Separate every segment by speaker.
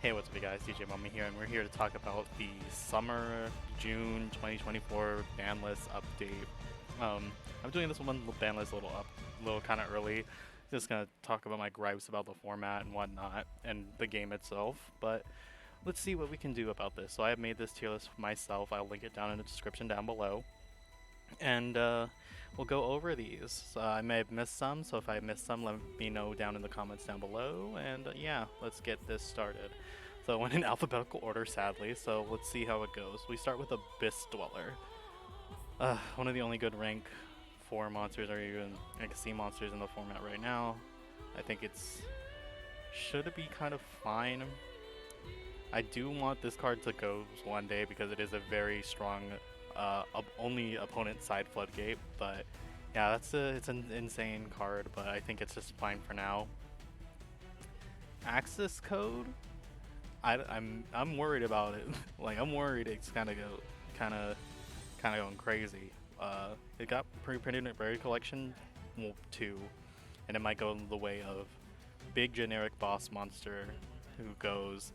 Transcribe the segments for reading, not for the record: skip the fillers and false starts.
Speaker 1: Hey, what's up, you guys? DJMama here, and we're here to talk about the summer June 2024 Banlist update. I'm doing this one Banlist a little kind of early. Just gonna talk about my gripes about the format and whatnot, and the game itself. But let's see what we can do about this. So I have made this tier list myself. I'll link it down in the description down below, and we'll go over these. I may have missed some, so if I missed some, let me know down in the comments down below. And yeah, let's get this started. So I went in alphabetical order, sadly, so let's see how it goes. We start with Abyss Dweller. One of the only good rank 4 monsters, or even rank C monsters in the format right now. I think should be kind of fine. I do want this card to go one day because it is a very strong only opponent side floodgate, but yeah, it's an insane card, but I think it's just fine for now. Access code, I'm worried about it. Like, I'm worried it's kind of going crazy. It got pre-printed in a Berry Collection 2, and it might go the way of big generic boss monster who goes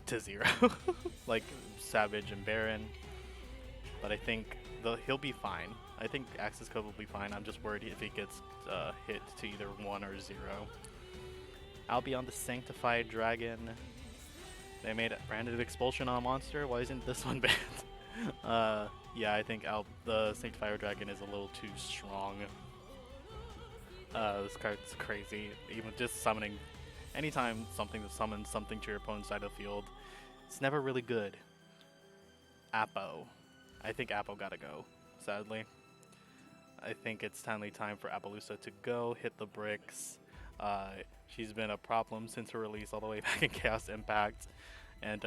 Speaker 1: to 0, like Savage and Baron. But I think he'll be fine. I think Access Code will be fine. I'm just worried if he gets hit to either 1 or 0. I'll be on the Sanctified Dragon. They made a branded expulsion on a monster. Why isn't this one banned? Yeah, I think the Sanctified Dragon is a little too strong. This card's crazy. Even just summoning, anytime something that summons something to your opponent's side of the field, it's never really good. Appo. I think Appo gotta go, sadly. I think it's finally time for Appaloosa to go, hit the bricks. She's been a problem since her release all the way back in Chaos Impact, and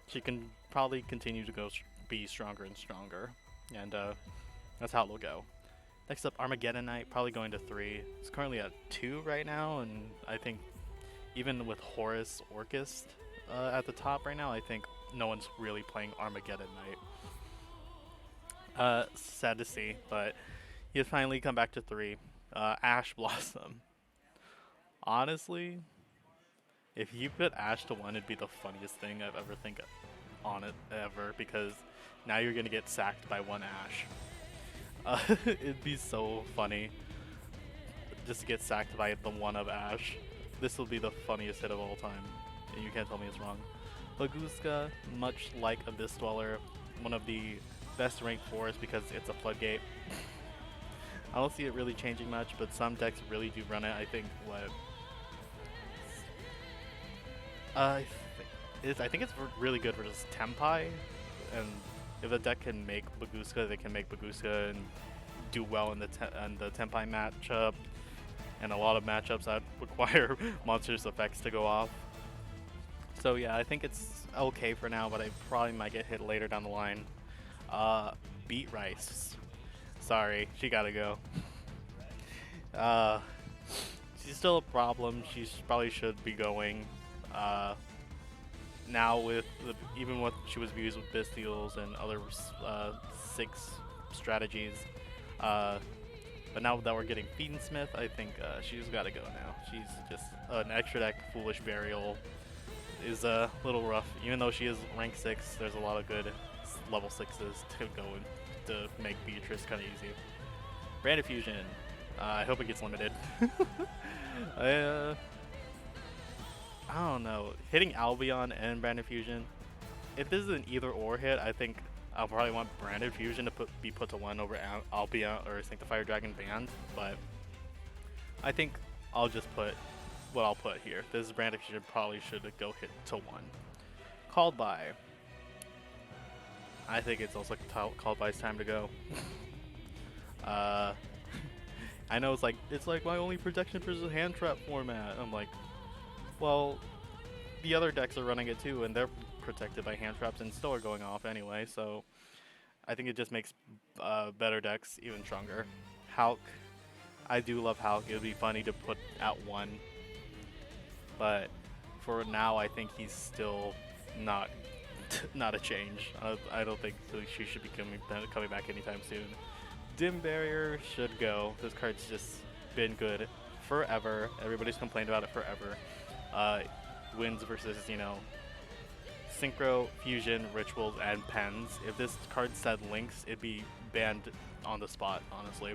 Speaker 1: she can probably continue to be stronger and stronger, and that's how it'll go. Next up, Armageddon Knight, probably going to 3. It's currently at 2 right now, and I think even with Horus Orchis at the top right now, I think no one's really playing Armageddon Knight. Sad to see, but he's finally come back to 3. Ash Blossom. Honestly, if you put Ash to 1, it'd be the funniest thing I've ever think on it ever, because now you're gonna get sacked by 1 Ash. It'd be so funny just to get sacked by the 1 of Ash. This will be the funniest hit of all time. You can't tell me it's wrong. Baguska, much like Abyss Dweller, one of the best ranked 4s because it's a floodgate. I don't see it really changing much, but some decks really do run it. I think I think it's really good for just Tempai, and if a deck can make Baguska, they can make Baguska and do well in the Tempai matchup, and a lot of matchups that require monsters' effects to go off. So yeah, I think it's okay for now, but I probably might get hit later down the line. Beat Rice. Sorry, she gotta go. She's still a problem. She probably should be going. Now with even what she was used with Bestials and other 6 strategies, but now that we're getting Feedensmith, I think she's got to go now. She's just an extra deck Foolish Burial is a little rough. Even though she is rank 6, there's a lot of good level 6s to go in to make Beatrice kind of easy. Branded Fusion. I hope it gets limited. I don't know. Hitting Albion and Branded Fusion. If this is an either or hit, I think I'll probably want Branded Fusion to be put to 1 over Albion or Sanctified Dragon banned. But I think I'll just put what I'll put here. This Branded Fusion probably should go hit to 1. Called by. I think it's also Called by's time to go. I know it's like my only protection versus hand trap format. I'm like, well, the other decks are running it too, and they're protected by hand traps and still are going off anyway, so I think it just makes better decks even stronger. Hulk. I do love Hulk. It would be funny to put at 1, but for now I think he's still not a change. I don't think she should be coming back anytime soon. Dim Barrier should go. This card's just been good forever. Everybody's complained about it forever. wins versus, Synchro, Fusion, Rituals, and Pens. If this card said Links, it'd be banned on the spot, honestly.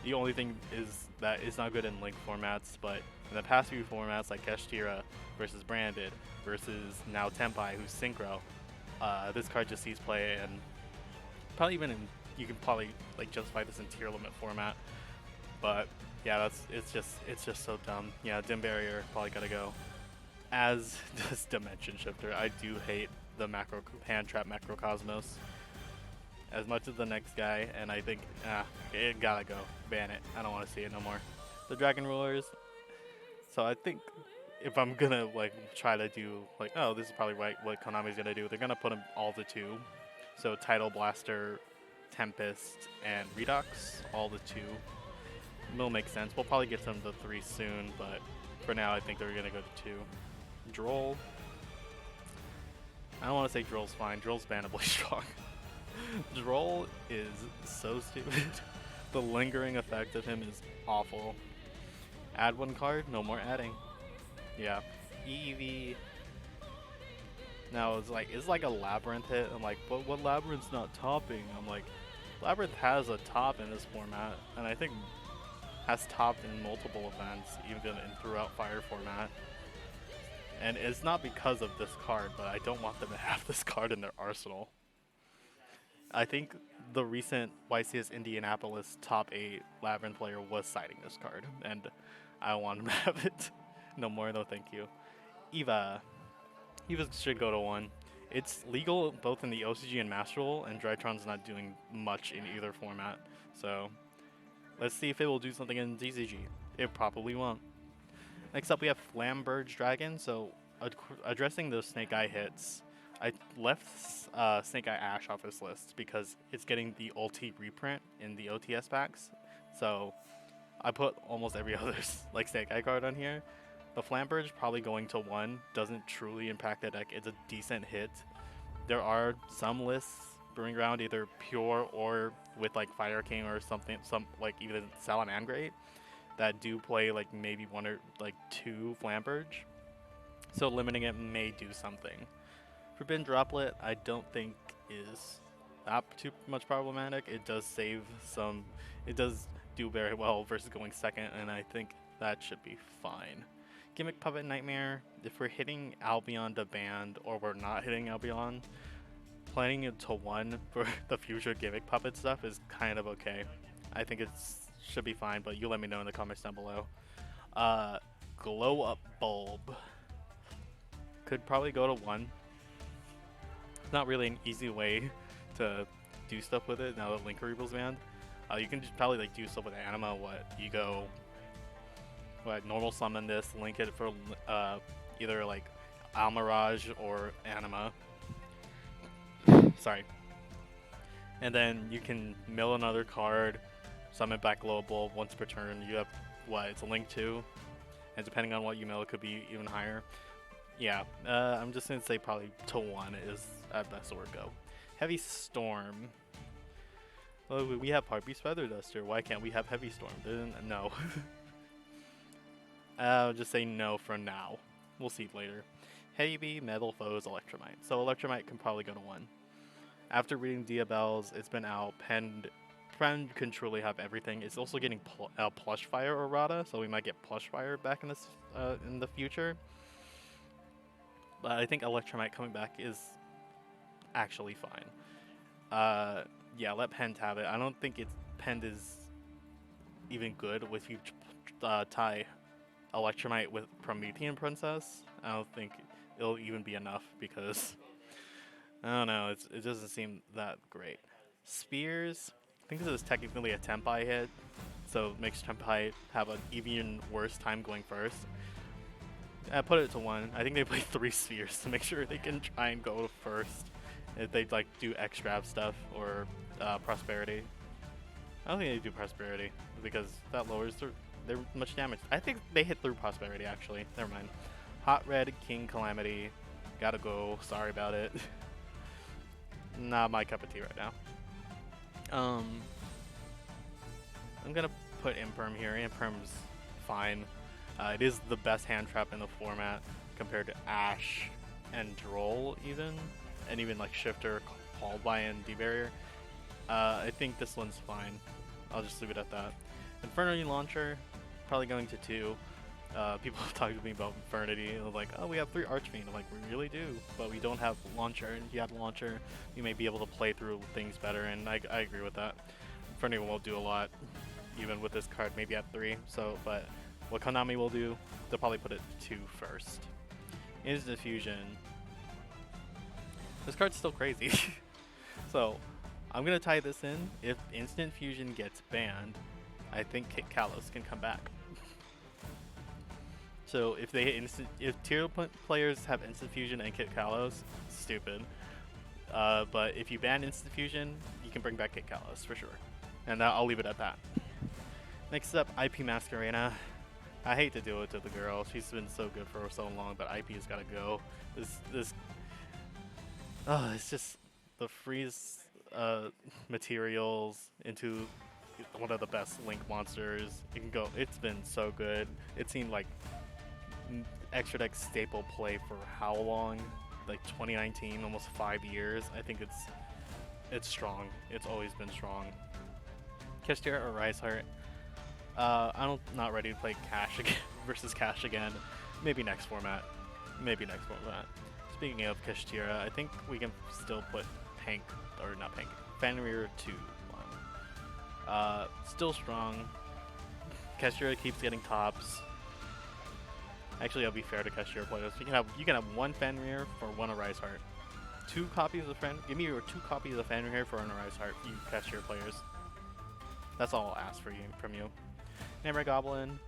Speaker 1: The only thing is that it's not good in Link formats, but in the past few formats like Keshtira versus Branded versus now Tenpai, who's Synchro, this card just sees play, and probably even you can probably like justify this in tier limit format. But yeah, it's just so dumb. Yeah, Dim Barrier probably gotta go. As this Dimension Shifter, I do hate the hand trap Macrocosmos as much as the next guy, and I think it gotta go. Ban it. I don't want to see it no more. The Dragon Rulers. So I think if I'm gonna like try to do like, oh, this is probably right what Konami's gonna do, they're gonna put them all to 2. So Tidal Blaster, Tempest, and Redux, all the 2. Will make sense. We'll probably get some to 3 soon, but for now I think they're gonna go to 2. Droll. I don't want to say Droll's fine. Droll's bannably strong. Droll is so stupid. The lingering effect of him is awful. Add 1 card, no more adding. Yeah. EEV. Now it's like a Labyrinth hit. I'm like, but what Labyrinth's not topping? I'm like, Labyrinth has a top in this format, and I think has topped in multiple events, even in throughout Fire format. And it's not because of this card, but I don't want them to have this card in their arsenal. I think the recent YCS Indianapolis top 8 Labyrinth player was citing this card, and I want him to have it. No more, no thank you. Eva. Eva should go to 1. It's legal both in the OCG and Master Duel, and Drytron's not doing much in either format. So let's see if it will do something in DCG. It probably won't. Next up we have Flamberge Dragon. So addressing those Snake Eye hits, I left Snake Eye Ash off this list because it's getting the ulti reprint in the OTS packs. So I put almost every other like Snake Eye card on here. The Flamberge probably going to 1 doesn't truly impact the deck. It's a decent hit. There are some lists brewing around either pure or with like Fire King or something, some like even Salamangreat, that do play like maybe 1 or like 2 Flamberge. So limiting it may do something. Forbidden Droplet I don't think is that too much problematic. It does save some, it does do very well versus going second, and I think that should be fine. Gimmick Puppet Nightmare, if we're hitting Albion to band or we're not hitting Albion, planning it to 1 for the future Gimmick Puppet stuff is kind of okay. I think it should be fine, but you let me know in the comments down below. Glow Up Bulb could probably go to 1. It's not really an easy way to do stuff with it now that Link Reapal's banned. You can just probably like do stuff with Anima. You go normal summon this, link it for either like Almirage or Anima. Sorry. And then you can mill another card, summon back Glow Bulb once per turn. You have it's a link 2, and depending on what you mill, it could be even higher. Yeah, I'm just gonna say probably to 1 is at best where go. Heavy Storm. Well, we have Harpy's Feather Duster. Why can't we have Heavy Storm? No. I'll just say no for now. We'll see later. Heavy Metal Foes Electromite. So Electromite can probably go to 1. After reading Diabelle's, it's been out. Pen can truly have everything. It's also getting Plush Fire Errata, so we might get Plush Fire back in this in the future. But I think Electromite coming back is actually fine. Yeah, let Pend have it. I don't think Pend is even good if you tie Electromite with Promethean Princess. I don't think it'll even be enough because I don't know. It doesn't seem that great. Spears. I think this is technically a Tenpai hit, so it makes Tenpai have an even worse time going first. I put it to 1. I think they play 3 Spheres to make sure they can try and go first. If they like do extra stuff or Prosperity. I don't think they do Prosperity because that lowers their much damage. I think they hit through Prosperity actually. Never mind. Hot Red King Calamity. Gotta go. Sorry about it. Not my cup of tea right now. I'm gonna put Imperm here. Imperm's fine. It is the best hand trap in the format compared to Ash and Droll even, and even like Shifter, Called by, and D-Barrier. I think this one's fine. I'll just leave it at that. Infernity Launcher, probably going to 2. People have talked to me about Infernity, and they're like, oh, we have 3 Archfiend. I'm like, we really do, but we don't have Launcher, and if you have Launcher, you may be able to play through things better, and I agree with that. Infernity won't do a lot, even with this card, maybe at 3, so, but what Konami will do, they'll probably put it 2 first. Instant Fusion. This card's still crazy. So, I'm going to tie this in. If Instant Fusion gets banned, I think Kit Kalos can come back. So if tier players have Instant Fusion and Kit Kalos, stupid. But if you ban Instant Fusion, you can bring back Kit Kalos for sure. And I'll leave it at that. Next up, IP Masquerena. I hate to do it to the girl. She's been so good for so long, but IP has got to go. It's just the freeze materials into one of the best Link monsters. It can go. It's been so good. It seemed like Extra Deck staple play for how long? Like 2019, almost 5 years. I think it's strong. It's always been strong. Kestira or Rise Heart. I'm not ready to play Cash again versus Cash again. Maybe next format. Speaking of Kestira, I think we can still put Fenrir 2 on. Still strong. Kestira keeps getting tops. Actually, I'll be fair to Kestira players. You can have 1 Fenrir for 1 Arise Heart. 2 copies of Give me your 2 copies of Fenrir for an Arise Heart, you Kestira players. That's all I'll ask from you. Nightmare Goblin.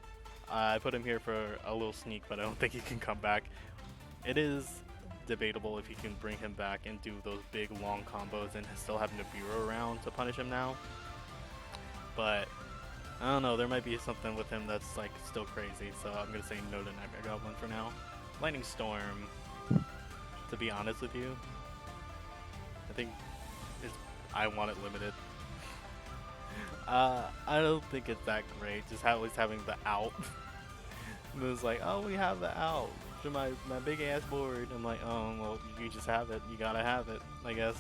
Speaker 1: I put him here for a little sneak, but I don't think he can come back. It is debatable if you can bring him back and do those big long combos and still have Nibiru around to punish him now. But I don't know, there might be something with him that's like still crazy, so I'm gonna say no to Nightmare Goblin for now. Lightning Storm, to be honest with you, I think I want it limited. I don't think it's that great, just always having the out. And it was like, oh, we have the out to my big ass board. I'm like, oh, well, you just have it. You gotta have it, I guess.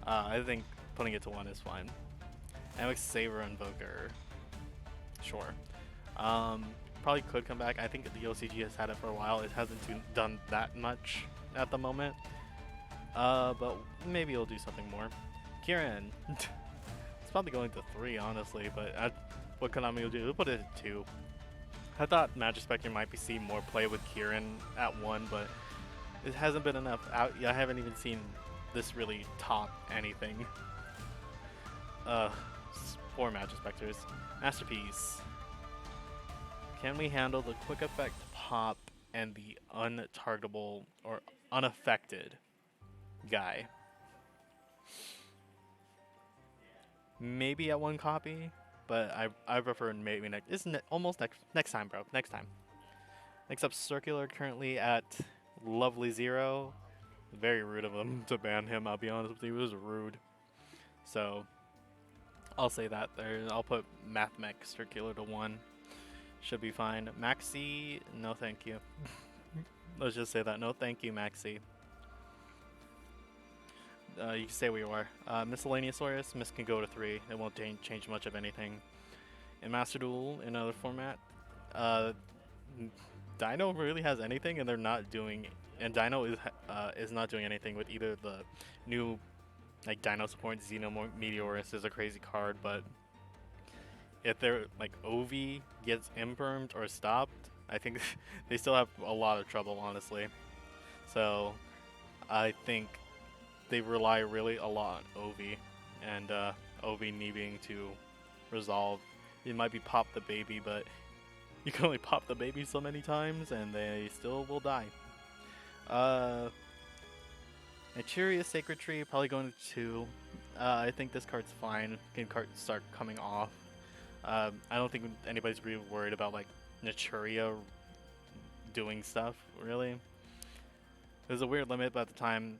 Speaker 1: I think putting it to 1 is fine. Amix Saber Invoker. Sure. Probably could come back. I think the OCG has had it for a while. It hasn't done that much at the moment. But maybe it'll do something more. Kieran. It's probably going to 3, honestly, but what Konami will do, they'll put it at 2. I thought Magic Spectre might see more play with Kieran at 1, but it hasn't been enough. I haven't even seen this really top anything. For Magic Spectres. Masterpiece. Can we handle the quick effect pop and the untargetable or unaffected guy? Maybe at 1 copy, but I prefer maybe next. Almost next time, bro. Next time. Next up, Circular, currently at lovely 0. Very rude of them to ban him. I'll be honest with you, it was rude. So I'll say that there. I'll put Mathmech Circular to 1. Should be fine. Maxi, no thank you. Let's just say that. No thank you, Maxi. You can stay where you are. Miscellaneous Saurus, Miss can go to 3. It won't change much of anything. In Master Duel, in another format, Dino really has anything, and they're not doing. And Dino is not doing anything with either the new like Dino support. Xenometeorus is a crazy card, but if they're like Ovi gets impermed or stopped, I think they still have a lot of trouble, honestly. So I think they rely really a lot on Ovi, and Ovi needing to resolve. It might be pop the baby, but you can only pop the baby so many times, and they still will die. Nigeria Sacred Tree, probably going to 2. I think this card's fine. Can start coming off. I don't think anybody's really worried about like Naturia doing stuff, really. It was a weird limit, but at the time,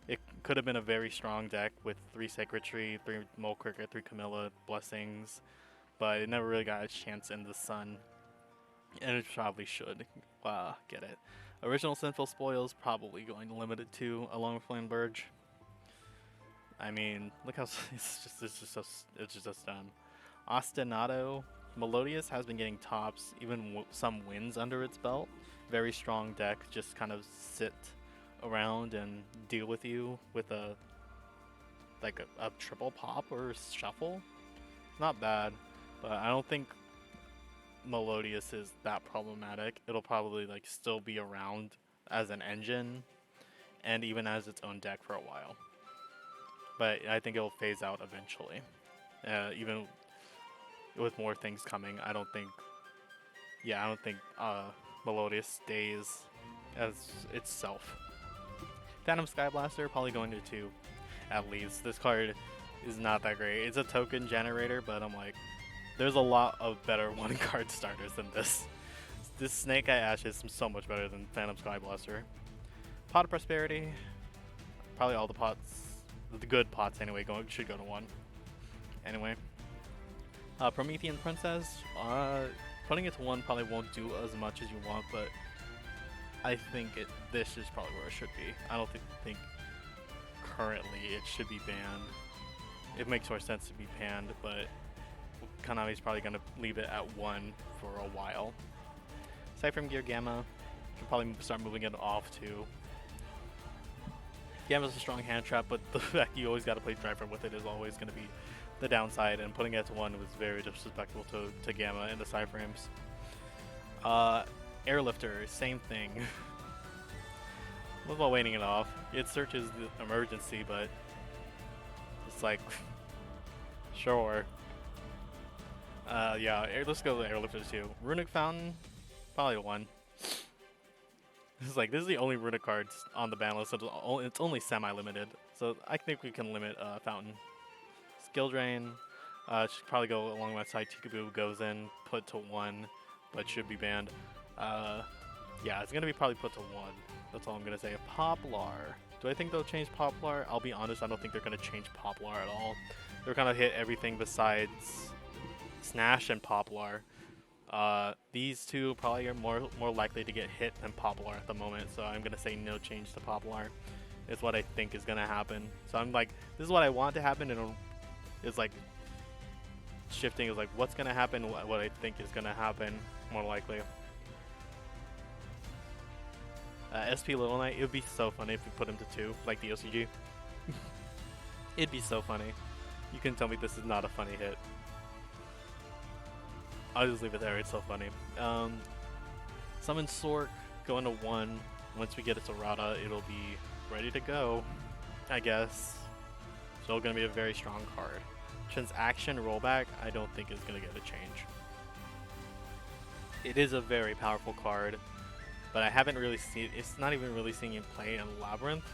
Speaker 1: it could have been a very strong deck with 3 Sacred Tree, 3 Mole Cricket, 3 Camilla Blessings, but it never really got a chance in the sun, and it probably should get it. Original Sinful Spoils probably going to limit it to along with Flamberge. I mean, look how it's just done. Ostinato, Melodious has been getting tops, even some wins under its belt. Very strong deck, just kind of sit around and deal with you with a triple pop or shuffle. Not bad, but I don't think Melodious is that problematic. It'll probably like still be around as an engine and even as its own deck for a while. But I think it'll phase out eventually. Even with more things coming, I don't think Melodious stays as itself. Phantom Skyblaster probably going to 2 at least. This card is not that great. It's a token generator, but I'm like, there's a lot of better 1-card starters than this. This Snake Eye Ash is so much better than Phantom Skyblaster. Pot of Prosperity, probably all the pots, the good pots anyway, should go to 1. Anyway, Promethean Princess, putting it to 1 probably won't do as much as you want, but I think this is probably where it should be. I don't think currently it should be banned. It makes more sense to be banned, but Konami's probably going to leave it at 1 for a while. Cypher Gear Gamma, should probably start moving it off too. Gamma's a strong hand trap, but the fact you always got to play Driver with it is always going to be the downside, and putting it to 1 was very disrespectful to Gamma in the side frames. Airlifter, same thing. Was while waiting it off. It searches the emergency, but it's like, sure. Yeah, let's go with Airlifter 2. Runic Fountain, probably 1. It's like, this is the only Runic cards on the ban list, so it's only semi-limited. So I think we can limit Fountain. Skill Drain, should probably go along my side. Tikaboo goes in, put to 1, but should be banned. Yeah, it's gonna be probably put to 1. That's all I'm gonna say. Poplar. Do I think they'll change Poplar? I'll be honest, I don't think they're gonna change Poplar at all. They're gonna hit everything besides Snash and Poplar. These two probably are more likely to get hit than Poplar at the moment, so I'm gonna say no change to Poplar. Is what I think is gonna happen. So I'm like, this is what I want to happen, and it's like shifting is like what's gonna happen, what I think is gonna happen more likely. SP Little Knight, it would be so funny if we put him to 2, like the OCG. It'd be so funny. You can tell me this is not a funny hit. I'll just leave it there, it's so funny. Summon Sork, going to 1. Once we get it to Rada, it'll be ready to go, I guess. Still gonna be a very strong card. Transaction Rollback, I don't think is gonna get a change. It is a very powerful card, but I haven't really seen, it's not even really seeing it play in Labyrinth.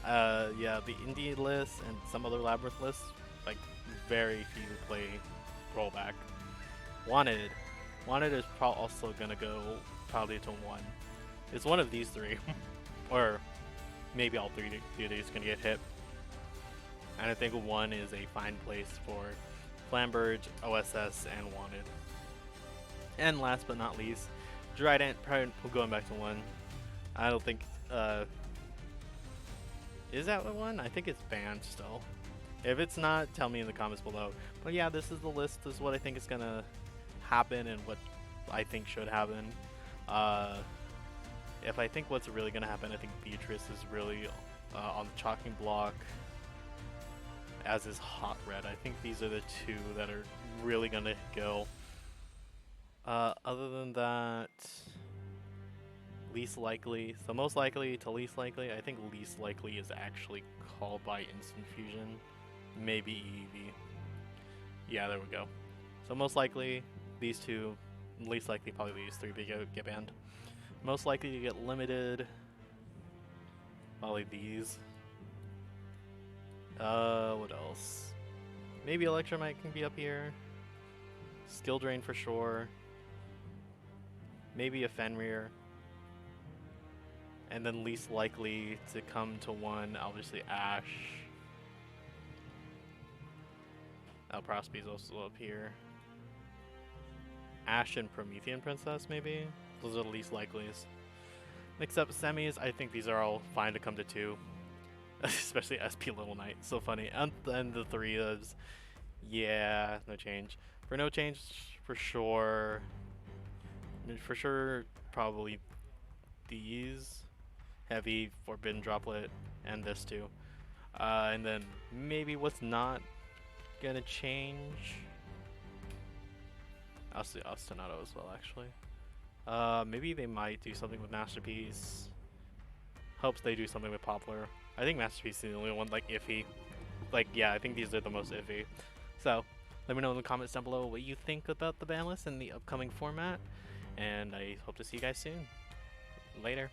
Speaker 1: Yeah, the indie list and some other Labyrinth lists, like very few play Rollback. Wanted is also gonna go probably to 1. It's one of these 3, or maybe all 3 of these gonna get hit. And I think 1 is a fine place for Flamberge, OSS, and Wanted. And last but not least, Trident, probably going back to 1. I don't think, is that 1? I think it's banned still. If it's not, tell me in the comments below. But yeah, this is the list. This is what I think is gonna happen and what I think should happen. If I think what's really gonna happen, I think Beatrice is really on the chalking block, as is Hot Red. I think these are the 2 that are really gonna go. Other than that, least likely. So most likely to least likely. I think least likely is actually called by Instant Fusion. Maybe EEV. Yeah, there we go. So most likely these 2. Least likely probably these 3 get banned. Most likely to get limited. Probably these. What else? Maybe Electromite can be up here. Skill Drain for sure. Maybe a Fenrir. And then least likely to come to 1, obviously Ash. Prospy's also up here. Ash and Promethean Princess, maybe? Those are the least likelies. Except semis, I think these are all fine to come to 2. Especially SP Little Knight, so funny. And then the 3 is, yeah, no change. For no change, for sure, probably these. Heavy, Forbidden Droplet, and this too. And then maybe what's not gonna change? I'll see Ostinato as well, actually. Maybe they might do something with Masterpiece. Hopes they do something with Poplar. I think Masterpiece is the only one, like, iffy. Like, yeah, I think these are the most iffy. So, let me know in the comments down below what you think about the ban list and the upcoming format. And I hope to see you guys soon. Later.